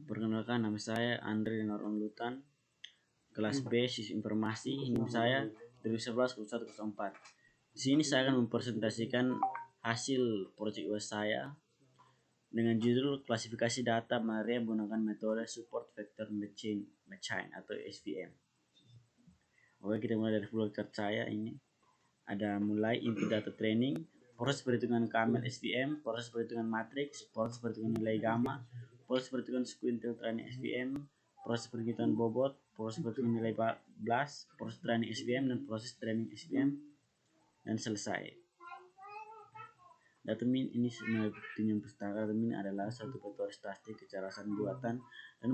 Perkenalkan, nama saya Andre Norman Lutan, kelas B, Siswa Informasi. NIM saya 2011-0104. Di sini saya akan mempresentasikan hasil proyek UAS saya dengan judul klasifikasi data malaria menggunakan metode Support Vector Matching atau SVM. Oke, kita mulai dari flow chart saya ini. Ada mulai input data training, proses perhitungan KML SVM, proses perhitungan matriks, proses perhitungan nilai gamma, proses perhitungan squintel training SVM, proses perhitungan bobot, proses perhitungan nilai blast, proses training SVM, dan proses training SVM, dan selesai. Data min ini sebenarnya tunjang pustaka. Data min adalah satu metode statistik kecerdasan buatan dan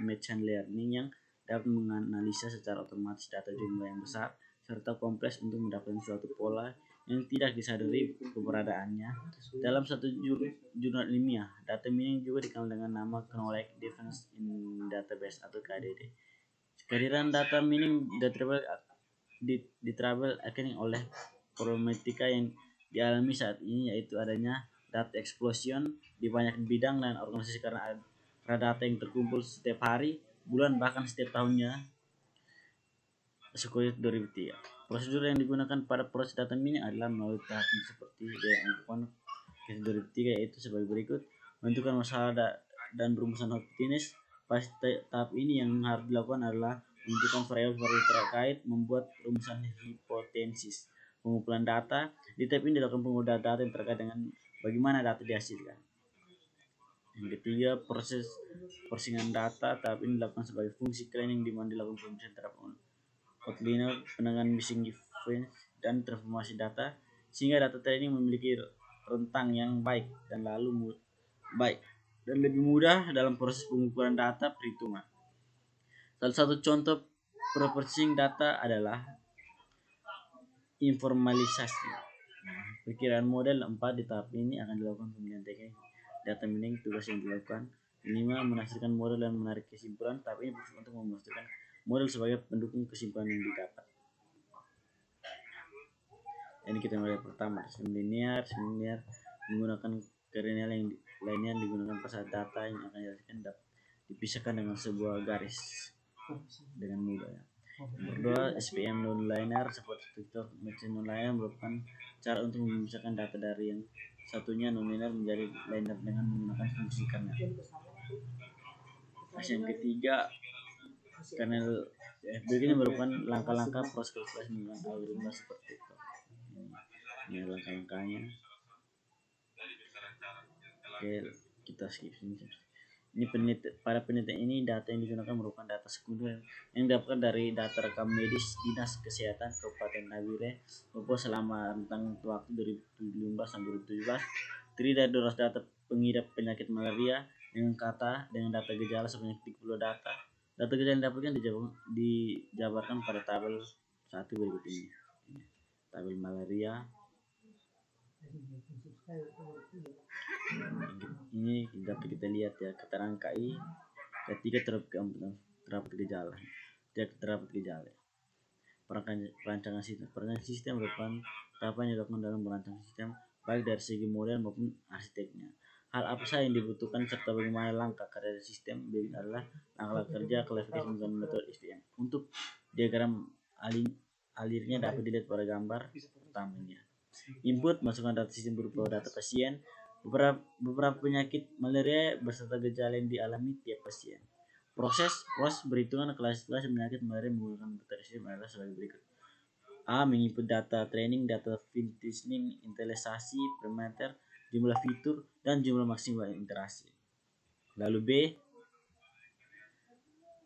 machine learning yang dapat menganalisa secara otomatis data jumlah yang besar serta kompleks untuk mendapatkan suatu pola yang tidak disadari keberadaannya dalam satu jurnal ilmiah. Data mining juga dikenal dengan nama Knowledge Defense in Database atau KDD. Kehadiran data mining ditrouble akan oleh problematika yang dialami saat ini, yaitu adanya data explosion di banyak bidang dan organisasi karena data yang terkumpul setiap hari, bulan, bahkan setiap tahunnya. Sekolah 2003. Prosedur yang digunakan pada proses data mining adalah melalui tahap seperti yang dilakukan 2003, yaitu sebagai berikut: menentukan masalah dan rumusan hipotesis. Pada tahap ini yang harus dilakukan adalah menentukan variabel terkait, membuat rumusan hipotesis. Pengumpulan data. Di tahap ini dilakukan pengumpulan data yang terkait dengan bagaimana data dihasilkan. Yang ketiga, proses persingan data. Tahap ini dilakukan sebagai fungsi cleaning, di mana dilakukan pemeriksaan terhadap outliner, penanganan missing events, dan transformasi data sehingga data training memiliki rentang yang baik dan lebih mudah dalam proses pengumpulan data perhitungan. Salah satu contoh processing data adalah informalisasi. Perkiraan model 4. Di tahap ini akan dilakukan pemilihan teknik data mining. Tugas yang dilakukan: 5. Menafsirkan model dan menarik kesimpulan. Tahap ini berfungsi untuk memastikan model sebagai pendukung kesimpulan yang didapat. Ini kita mulai pertama, sistem linear menggunakan kernel yang lainnya digunakan pada data yang akan dihasilkan dapat dipisahkan dengan sebuah garis dengan mudah. Nomor 2, SVM nonlinear. Seperti vector matching nonlinear merupakan cara untuk memisahkan data dari yang satunya nonlinear menjadi linear dengan menggunakan fungsi kernel. Yang ketiga, kernel begini merupakan langkah-langkah proses kalkulasi menggunakan algoritma seperti itu. Ini langkah-langkahnya. Oke, kita skip ini. Pada penelitian ini, data yang digunakan merupakan data sekunder yang didapatkan dari data rekam medis Dinas Kesehatan Kabupaten Nabire Papua selama rentang waktu 2015 sampai 2017. Terdiri dari 200 data pengidap penyakit malaria dengan data gejala sebanyak 30 data. Data gejala yang didapatkan dijabarkan pada tabel 1 berikut ini. Tabel malaria. Ini dapat kita lihat ya, keterangan KI ketiga terdapat gejala. Perancangan sistem merupakan tahapan yang dilakukan dalam merancang sistem baik dari segi model maupun arsiteknya. Hal apa saja yang dibutuhkan serta bagaimana langkah kerja sistem. Berikut adalah langkah kerja klasifikasi menggunakan metode SVM. Untuk diagram alirnya dapat dilihat pada gambar pertamanya. Input, masukkan data sistem berupa data pasien, beberapa penyakit malaria beserta gejala yang dialami tiap pasien. Proses berhitungan klasifikasi penyakit malaria menggunakan metode SVM adalah sebagai berikut: A. Menginput data training, data fitnessing, intelesasi, parameter, jumlah fitur, dan jumlah maksimal interaksi. Lalu B.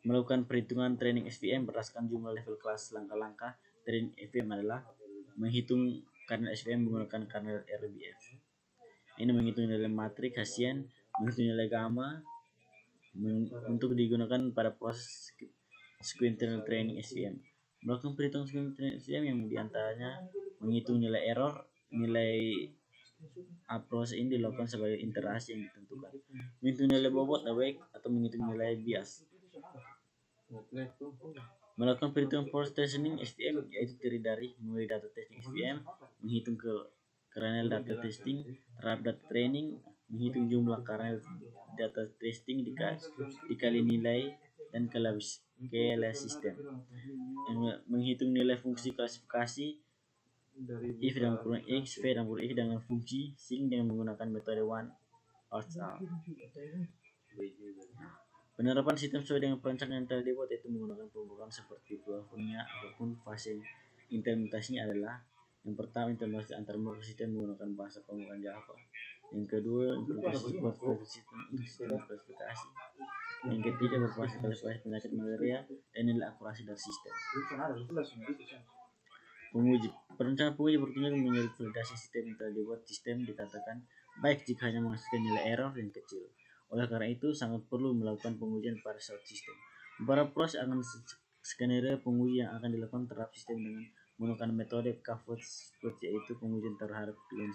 Melakukan perhitungan training SVM berdasarkan jumlah level kelas. Langkah-langkah training SVM adalah menghitung kernel SVM menggunakan kernel RBF. Ini menghitung nilai matrik Hessian, menghitung nilai gamma untuk digunakan pada proses sequential training SVM. Melakukan perhitungan sequential training SVM yang diantaranya menghitung nilai error. Nilai proses ini dilakukan sebagai interaksi yang ditentukan. Menghitung nilai bobot atau menghitung nilai bias. Melakukan perhitungan proses testing SVM, yaitu terdiri dari mulai data testing SVM, menghitung ke kernel data testing terhadap data training, menghitung jumlah karena data testing dikali nilai dan kelas sistem. Menghitung nilai fungsi klasifikasi if dan kurang x, v dan kurang x dengan fungsi sing dengan menggunakan metode one out. Penerapan sistem sesuai dengan perencanaan yang telah dibuat, yaitu menggunakan pembukaan seperti platformnya ataupun fase implementasinya adalah: yang pertama, implementasi antar sistem menggunakan bahasa pembukaan Java. Yang kedua, implementasi support sistem klasifikasi. Yang ketiga, berbasis klasifikasi penyakit malaria dan nilai akurasi dari sistem. Penguji. Perencanaan penguji bertujuan menjadi validasi sistem yang telah dibuat. Sistem dikatakan baik jika hanya menghasilkan nilai error yang kecil. Oleh karena itu, sangat perlu melakukan pengujian pada suatu sistem. Beberapa proses akan skenario penguji yang akan dilakukan terhadap sistem dengan menggunakan metode CAFOS, yaitu pengujian terhadap pilihan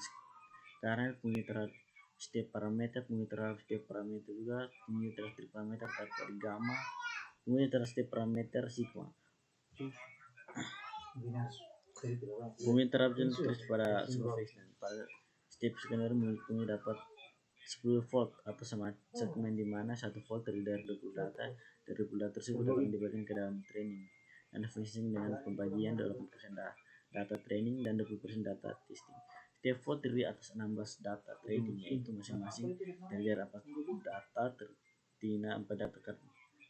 karena pengujian terhadap setiap parameter, pengujian terhadap setiap parameter juga, pengujian terhadap setiap parameter dari gamma, pengujian terhadap setiap parameter sigma. Pengujian terhadap terus pada supervision. Pada setiap skenario penguji dapat 10 volt atau segmen di mana 1 volt terdiri dari 20 data. Dari 20 data tersebut akan dibagikan ke dalam training dan finishing dengan pembagian 80% data training dan 20% data testing. Setiap volt terdiri atas 16 data training, yaitu masing-masing terdiri dari 4 data tertina, 4 data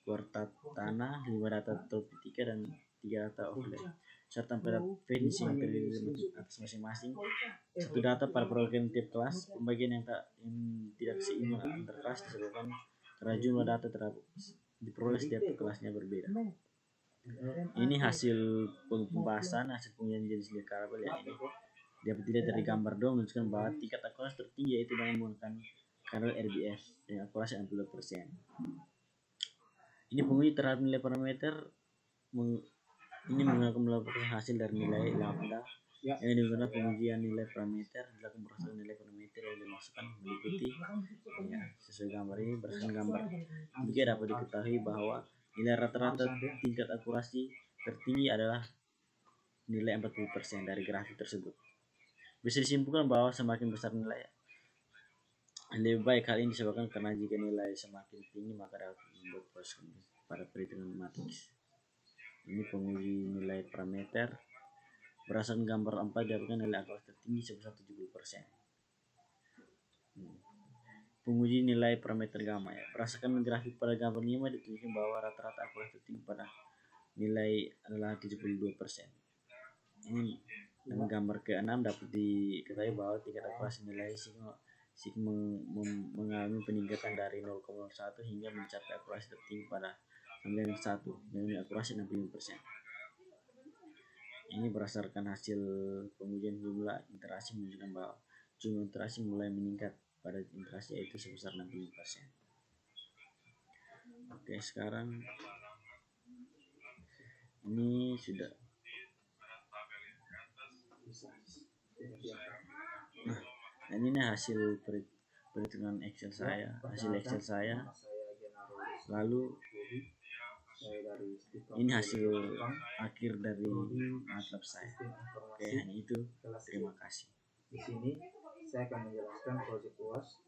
kuartal tanah, 5 data tropika dan 3 data offline, serta pada finishing terdiri atas masing-masing 1 data pada program tiap kelas. Pembagian yang tidak seimbang antar kelas disebabkan karena jumlah data diperoleh setiap kelasnya berbeda. Ini hasil pembahasan hasil pengujian jenis variabel yang ini dapat dilihat dari gambar dong, menunjukkan bahwa tingkat akurasi tertinggi yaitu dengan menggunakan kernel RBF dengan akurasi 62%. Ini penguji terhadap nilai parameter. Ini melakukan hasil dari nilai lambda yang digunakan pengujian nilai parameter dilakukan berdasarkan nilai parameter yang dimasukkan meliputi sesuai gambar ini. Berdasarkan gambar 3 dapat diketahui bahwa nilai rata-rata tingkat akurasi tertinggi adalah nilai 40% dari grafik tersebut. Bisa disimpulkan bahwa semakin besar nilai lebih baik. Hal ini disebabkan karena jika nilai semakin tinggi maka dapat membuat proses pada perhitungan matriks. Ini penguji nilai parameter. Berdasarkan gambar 4 dapatkan nilai akurasi tertinggi sebesar 70%. Penguji nilai parameter gamma ya. Berdasarkan grafik pada gambar 5 dituliskan bahwa rata-rata akurasi tertinggi pada nilai adalah 72%. Ini dengan gambar ke-6 dapat diketahui bahwa tingkat akurasi nilai sigma mengalami peningkatan dari 0,01 hingga mencapai akurasi tertinggi pada 91 dengan akurasi 65%. Ini berdasarkan hasil pengujian jumlah interaksi menunjukkan bahwa jumlah interaksi mulai meningkat pada interaksi yaitu sebesar 65%. Oke, sekarang ini sudah. Nah, ini hasil perhitungan Excel saya, Lalu ini hasil akhir dari MATLAB saya. Oke, hanya itu. Terima kasih. Di sini saya akan menjelaskan project UAS